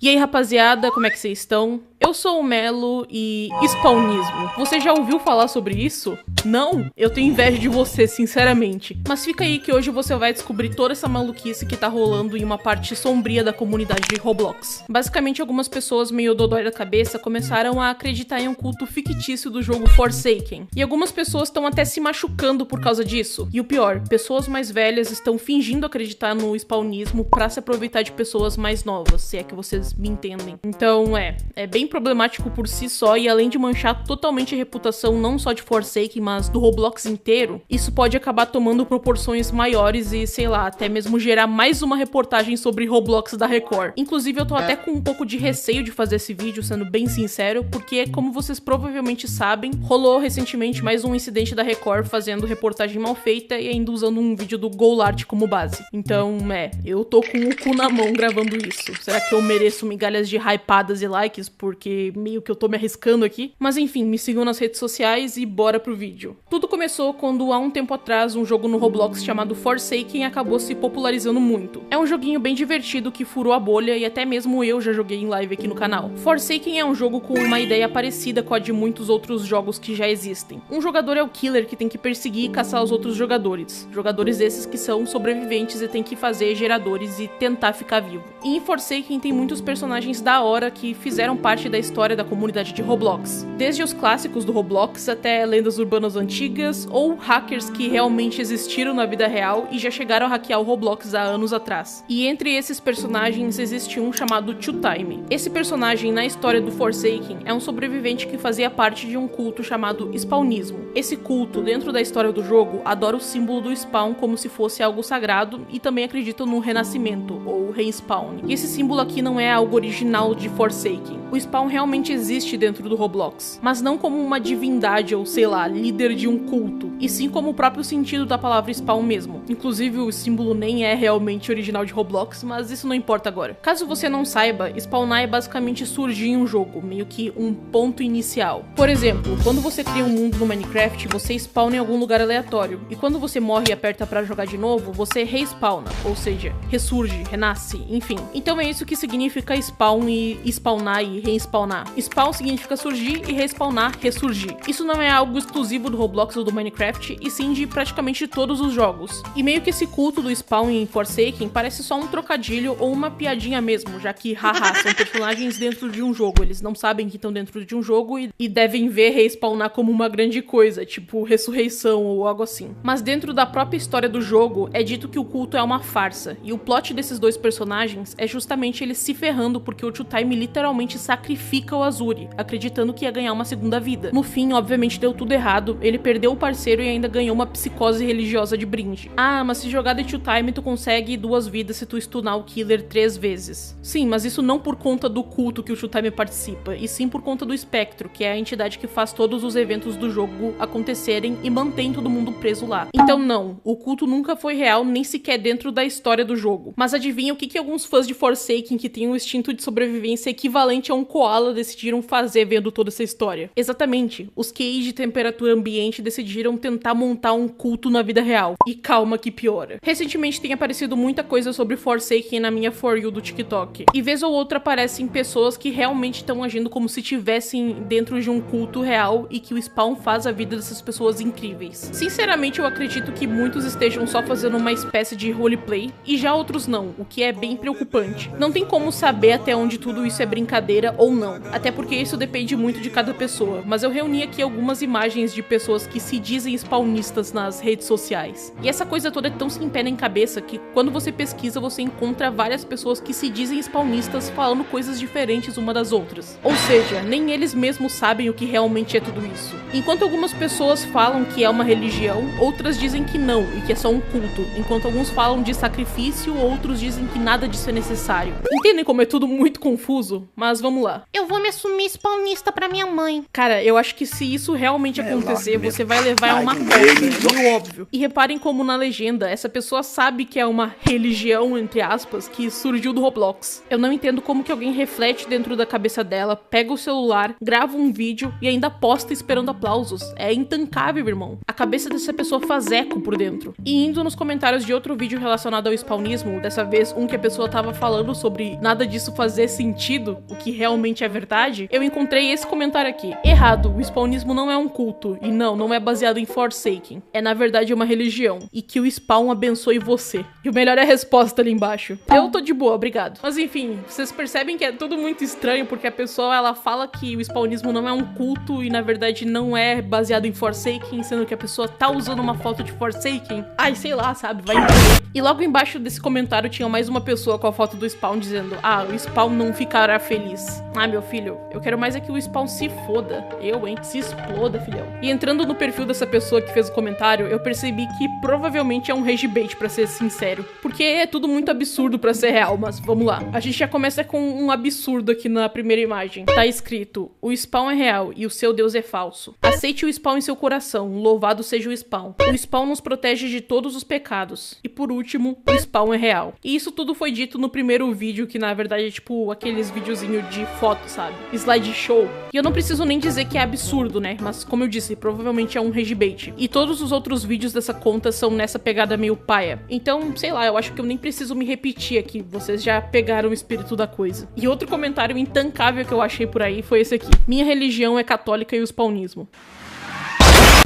E aí, rapaziada, como é que vocês estão? Eu sou o Melo e spawnismo. Você já ouviu falar sobre isso? Não? Eu tenho inveja de você, sinceramente. Mas fica aí que hoje você vai descobrir toda essa maluquice que tá rolando em uma parte sombria da comunidade de Roblox. Basicamente, algumas pessoas meio dodói da cabeça começaram a acreditar em um culto fictício do jogo Forsaken. E algumas pessoas estão até se machucando por causa disso. E o pior, pessoas mais velhas estão fingindo acreditar no spawnismo pra se aproveitar de pessoas mais novas, se é que vocês me entendem. Então, é bem problemático por si só, e além de manchar totalmente a reputação não só de Forsaken, mas do Roblox inteiro, isso pode acabar tomando proporções maiores e, sei lá, até mesmo gerar mais uma reportagem sobre Roblox da Record. Inclusive, eu tô até com um pouco de receio de fazer esse vídeo, sendo bem sincero, porque, como vocês provavelmente sabem, rolou recentemente mais um incidente da Record fazendo reportagem mal feita e ainda usando um vídeo do Golart como base. Então, eu tô com o cu na mão gravando isso. Será que eu mereço migalhas de hypadas e likes, porque meio que eu tô me arriscando aqui? Mas enfim, me sigam nas redes sociais e bora pro vídeo. Tudo começou quando, há um tempo atrás, um jogo no Roblox chamado Forsaken acabou se popularizando muito. É um joguinho bem divertido que furou a bolha e até mesmo eu já joguei em live aqui no canal. Forsaken é um jogo com uma ideia parecida com a de muitos outros jogos que já existem. Um jogador é o killer que tem que perseguir e caçar os outros jogadores. Jogadores esses que são sobreviventes e tem que fazer geradores e tentar ficar vivo. E em Forsaken tem muitos personagens da hora que fizeram parte da história da comunidade de Roblox. Desde os clássicos do Roblox até lendas urbanas antigas ou hackers que realmente existiram na vida real e já chegaram a hackear o Roblox há anos atrás. E entre esses personagens existe um chamado Two Time. Esse personagem na história do Forsaken é um sobrevivente que fazia parte de um culto chamado spawnismo. Esse culto, dentro da história do jogo, adora o símbolo do spawn como se fosse algo sagrado e também acredita no renascimento ou respawn. E esse símbolo aqui não é algo original de Forsaken. O spawn realmente existe dentro do Roblox, mas não como uma divindade ou, sei lá, líder de um culto, e sim como o próprio sentido da palavra spawn mesmo. Inclusive, o símbolo nem é realmente original de Roblox, mas isso não importa agora. Caso você não saiba, spawnar é basicamente surgir em um jogo, meio que um ponto inicial. Por exemplo, quando você cria um mundo no Minecraft, você spawna em algum lugar aleatório, e quando você morre e aperta pra jogar de novo, você respawna, ou seja, ressurge, renasce, enfim. Então é isso que significa spawn e spawnar e respawnar. Spawn significa surgir e respawnar, ressurgir. Isso não é algo exclusivo do Roblox ou do Minecraft, e sim de praticamente todos os jogos. E meio que esse culto do spawn em Forsaken parece só um trocadilho ou uma piadinha mesmo, já que, haha, são personagens dentro de um jogo. Eles não sabem que estão dentro de um jogo e devem ver respawnar como uma grande coisa, tipo ressurreição ou algo assim. Mas dentro da própria história do jogo, é dito que o culto é uma farsa, e o plot desses dois personagens é justamente eles se ferrando porque o Two Time literalmente sacrifica o Azuri, acreditando que ia ganhar uma segunda vida. No fim, obviamente deu tudo errado, ele perdeu o parceiro e ainda ganhou uma psicose religiosa de brinde. Ah, mas se jogar de Two Time tu consegue 2 vidas se tu stunar o killer 3 vezes. Sim, mas isso não por conta do culto que o Two Time participa, e sim por conta do Espectro, que é a entidade que faz todos os eventos do jogo acontecerem e mantém todo mundo preso lá. Então não, o culto nunca foi real, nem sequer dentro da história do jogo. Mas adivinha o que alguns fãs de Forsaken que têm um instinto de sobrevivência equivalente a um koala decidiram fazer vendo toda essa história? Exatamente, os QIs de temperatura ambiente decidiram tentar montar um culto na vida real. E calma que piora. Recentemente tem aparecido muita coisa sobre Forsaken na minha For You do TikTok. E vez ou outra aparecem pessoas que realmente estão agindo como se estivessem dentro de um culto real e que o spawn faz a vida dessas pessoas incríveis. Sinceramente, eu acredito que muitos estejam só fazendo uma espécie de roleplay e já outros não, o que é bem preocupante. Não tem como saber até onde tudo isso é brincadeira ou não, até porque isso depende muito de cada pessoa, mas eu reuni aqui algumas imagens de pessoas que se dizem spawnistas nas redes sociais. E essa coisa toda é tão sem pé nem cabeça que quando você pesquisa você encontra várias pessoas que se dizem spawnistas falando coisas diferentes uma das outras. Ou seja, nem eles mesmos sabem o que realmente é tudo isso. Enquanto algumas pessoas falam que é uma religião, outras dizem que não e que é só um culto, enquanto alguns falam de sacrifício, outros dizem que nada disso é necessário. Entendem como é tudo muito confuso? Mas vamos vamos lá. Eu vou me assumir spawnista pra minha mãe. Cara, eu acho que se isso realmente acontecer, você vai levar uma costa, é meio óbvio. E reparem como na legenda, essa pessoa sabe que é uma religião, entre aspas, que surgiu do Roblox. Eu não entendo como que alguém reflete dentro da cabeça dela, pega o celular, grava um vídeo e ainda posta esperando aplausos. É intancável, irmão. A cabeça dessa pessoa faz eco por dentro. E indo nos comentários de outro vídeo relacionado ao spawnismo, dessa vez um que a pessoa tava falando sobre nada disso fazer sentido, o que realmente é verdade, eu encontrei esse comentário aqui. Errado, o spawnismo não é um culto, e não é baseado em Forsaken. É na verdade uma religião, e que o spawn abençoe você. E o melhor é a resposta ali embaixo. Eu tô de boa, obrigado. Mas enfim, vocês percebem que é tudo muito estranho, porque a pessoa, ela fala que o spawnismo não é um culto, e na verdade não é baseado em Forsaken, sendo que a pessoa tá usando uma foto de Forsaken. Ai, sei lá, sabe? Vai entender. E logo embaixo desse comentário tinha mais uma pessoa com a foto do spawn dizendo: ah, o spawn não ficará feliz. Ah, meu filho, eu quero mais é que o spawn se foda. Eu, hein? Se exploda, filhão. E entrando no perfil dessa pessoa que fez o comentário, eu percebi que provavelmente é um rage bait, pra ser sincero. Porque é tudo muito absurdo pra ser real, mas vamos lá. A gente já começa com um absurdo aqui na primeira imagem. Tá escrito: o spawn é real e o seu Deus é falso. Aceite o spawn em seu coração, louvado seja o spawn. O spawn nos protege de todos os pecados. E por último, o spawn é real. E isso tudo foi dito no primeiro vídeo, que na verdade é tipo aqueles videozinhos de foto, sabe? Slideshow. E eu não preciso nem dizer que é absurdo, né? Mas como eu disse, provavelmente é um rage bait. E todos os outros vídeos dessa conta são nessa pegada meio paia. Então, sei lá, eu acho que eu nem preciso me repetir aqui. Vocês já pegaram o espírito da coisa. E outro comentário intancável que eu achei por aí foi esse aqui: minha religião é católica e o spawnismo.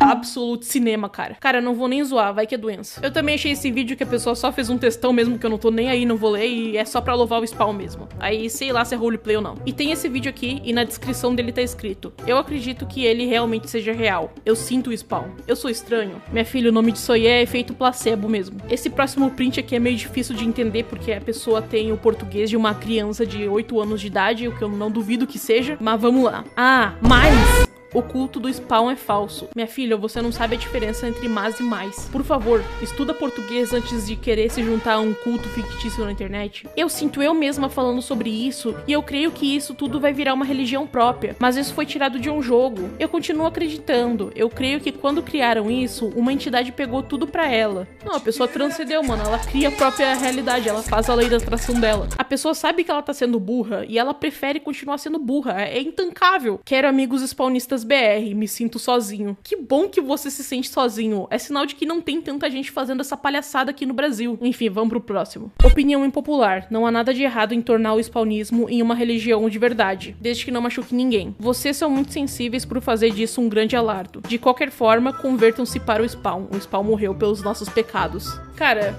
Absolute cinema, cara. Cara, eu não vou nem zoar, vai que é doença. Eu também achei esse vídeo que a pessoa só fez um textão mesmo, que eu não tô nem aí, não vou ler, e é só pra louvar o spawn mesmo. Aí, sei lá se é roleplay ou não. E tem esse vídeo aqui, e na descrição dele tá escrito: eu acredito que ele realmente seja real. Eu sinto o spawn. Eu sou estranho. Minha filha, o nome disso aí é efeito placebo mesmo. Esse próximo print aqui é meio difícil de entender, porque a pessoa tem o português de uma criança de 8 anos de idade, o que eu não duvido que seja. Mas vamos lá. Ah, mas o culto do spawn é falso. Minha filha, você não sabe a diferença entre mas e mais. Por favor, estuda português antes de querer se juntar a um culto fictício na internet. Eu sinto eu mesma falando sobre isso, e eu creio que isso tudo vai virar uma religião própria. Mas isso foi tirado de um jogo. Eu continuo acreditando. Eu creio que quando criaram isso, uma entidade pegou tudo pra ela. Não, a pessoa transcendeu, mano. Ela cria a própria realidade. Ela faz a lei da atração dela. A pessoa sabe que ela tá sendo burra, e ela prefere continuar sendo burra. É intancável. Quero amigos spawnistas BR, me sinto sozinho. Que bom que você se sente sozinho. É sinal de que não tem tanta gente fazendo essa palhaçada aqui no Brasil. Enfim, vamos pro próximo. Opinião impopular. Não há nada de errado em tornar o spawnismo em uma religião de verdade, desde que não machuque ninguém. Vocês são muito sensíveis por fazer disso um grande alardo. De qualquer forma, convertam-se para o spawn. O spawn morreu pelos nossos pecados. Cara,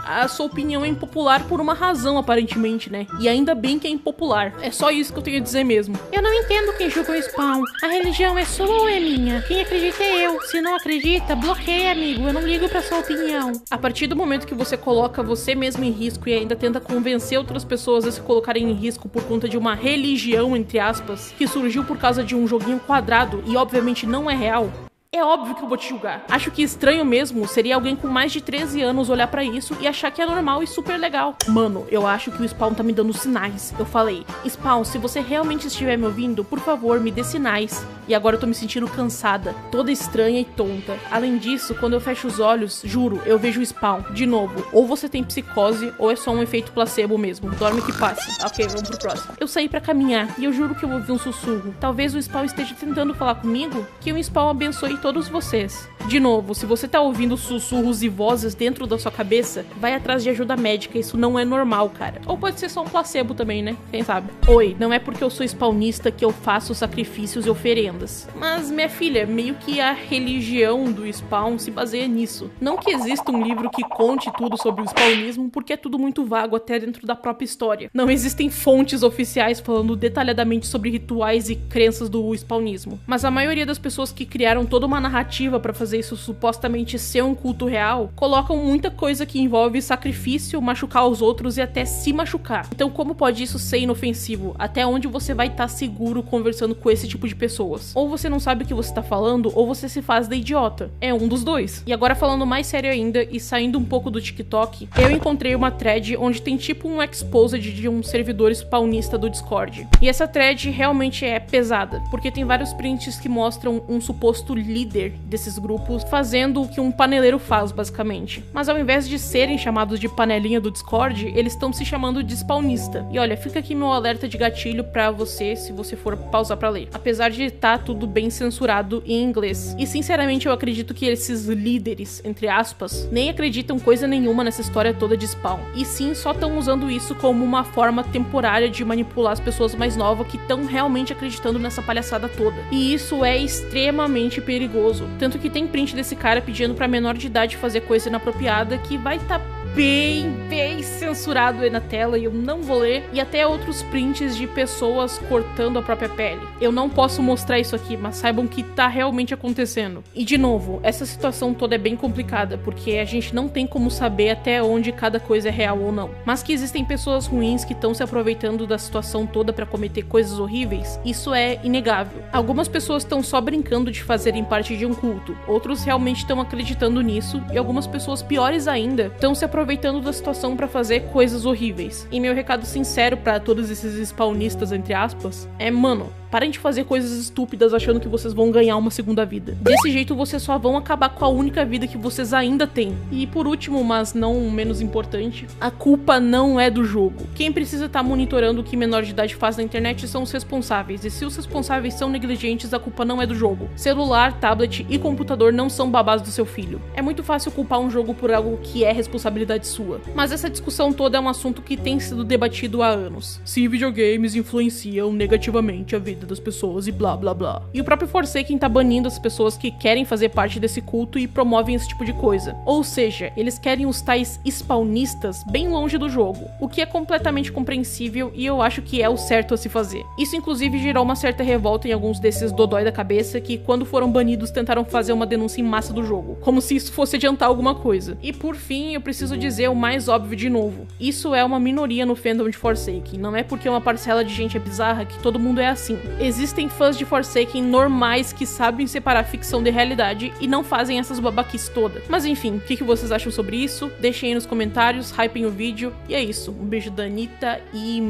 a sua opinião é impopular por uma razão, aparentemente, né? E ainda bem que é impopular. É só isso que eu tenho a dizer mesmo. Eu não entendo quem julga o spawn. A religião é sua ou é minha? Quem acredita é eu. Se não acredita, bloqueia, amigo. Eu não ligo pra sua opinião. A partir do momento que você coloca você mesmo em risco e ainda tenta convencer outras pessoas a se colocarem em risco por conta de uma religião, entre aspas, que surgiu por causa de um joguinho quadrado e obviamente não é real, é óbvio que eu vou te julgar. Acho que estranho mesmo seria alguém com mais de 13 anos olhar pra isso e achar que é normal e super legal. Mano, eu acho que o Spawn tá me dando sinais. Eu falei: Spawn, se você realmente estiver me ouvindo, por favor, me dê sinais. E agora eu tô me sentindo cansada, toda estranha e tonta. Além disso, quando eu fecho os olhos, juro, eu vejo o Spawn. De novo, ou você tem psicose, ou é só um efeito placebo mesmo. Dorme que passa. Ok, vamos pro próximo. Eu saí pra caminhar e eu juro que eu ouvi um sussurro. Talvez o Spawn esteja tentando falar comigo. Que o Spawn abençoe todos vocês. De novo, se você tá ouvindo sussurros e vozes dentro da sua cabeça, vai atrás de ajuda médica, isso não é normal, cara. Ou pode ser só um placebo também, né? Quem sabe? Oi, não é porque eu sou spawnista que eu faço sacrifícios e oferendas. Mas, minha filha, meio que a religião do Spawn se baseia nisso. Não que exista um livro que conte tudo sobre o spawnismo, porque é tudo muito vago até dentro da própria história. Não existem fontes oficiais falando detalhadamente sobre rituais e crenças do spawnismo. Mas a maioria das pessoas que criaram toda uma narrativa pra fazer fazer isso supostamente ser um culto real, colocam muita coisa que envolve sacrifício, machucar os outros e até se machucar. Então como pode isso ser inofensivo? Até onde você vai estar seguro conversando com esse tipo de pessoas? Ou você não sabe o que você tá falando, ou você se faz de idiota. É um dos dois. E agora falando mais sério ainda e saindo um pouco do TikTok, eu encontrei uma thread onde tem tipo um exposed de um servidor spawnista do Discord. E essa thread realmente é pesada, porque tem vários prints que mostram um suposto líder desses grupos fazendo o que um paneleiro faz, basicamente. Mas ao invés de serem chamados de panelinha do Discord, eles estão se chamando de spawnista. E olha, fica aqui meu alerta de gatilho pra você, se você for pausar pra ler. Apesar de estar tudo bem censurado em inglês. E sinceramente eu acredito que esses líderes, entre aspas, nem acreditam coisa nenhuma nessa história toda de spawn. E sim, só estão usando isso como uma forma temporária de manipular as pessoas mais novas que estão realmente acreditando nessa palhaçada toda. E isso é extremamente perigoso. Tanto que tem print desse cara pedindo pra menor de idade fazer coisa inapropriada que vai estar bem censurado aí na tela e eu não vou ler. E até outros prints de pessoas cortando a própria pele. Eu não posso mostrar isso aqui, mas saibam que tá realmente acontecendo. E de novo, essa situação toda é bem complicada, porque a gente não tem como saber até onde cada coisa é real ou não. Mas que existem pessoas ruins que estão se aproveitando da situação toda pra cometer coisas horríveis, isso é inegável. Algumas pessoas estão só brincando de fazerem parte de um culto, outros realmente estão acreditando nisso, e algumas pessoas piores ainda estão se aproveitando da situação pra fazer coisas horríveis. E meu recado sincero pra todos esses spawnistas, entre aspas, é, mano, parem de fazer coisas estúpidas achando que vocês vão ganhar uma segunda vida. Desse jeito vocês só vão acabar com a única vida que vocês ainda têm. E por último, mas não menos importante, a culpa não é do jogo. Quem precisa estar monitorando o que menor de idade faz na internet são os responsáveis. E se os responsáveis são negligentes, a culpa não é do jogo. Celular, tablet e computador não são babás do seu filho. É muito fácil culpar um jogo por algo que é responsabilidade sua. Mas essa discussão toda é um assunto que tem sido debatido há anos. Se videogames influenciam negativamente a vida das pessoas e blá blá blá. E o próprio Forsaken tá banindo as pessoas que querem fazer parte desse culto e promovem esse tipo de coisa. Ou seja, eles querem os tais spawnistas bem longe do jogo, o que é completamente compreensível e eu acho que é o certo a se fazer. Isso inclusive gerou uma certa revolta em alguns desses dodói da cabeça que quando foram banidos tentaram fazer uma denúncia em massa do jogo, como se isso fosse adiantar alguma coisa. E por fim, eu preciso dizer o mais óbvio de novo. Isso é uma minoria no fandom de Forsaken, não é porque uma parcela de gente é bizarra que todo mundo é assim. Existem fãs de Forsaken normais que sabem separar ficção de realidade e não fazem essas babaquices todas. Mas enfim, o que vocês acham sobre isso? Deixem aí nos comentários, hypem o vídeo. E é isso, um beijo da Anitta e...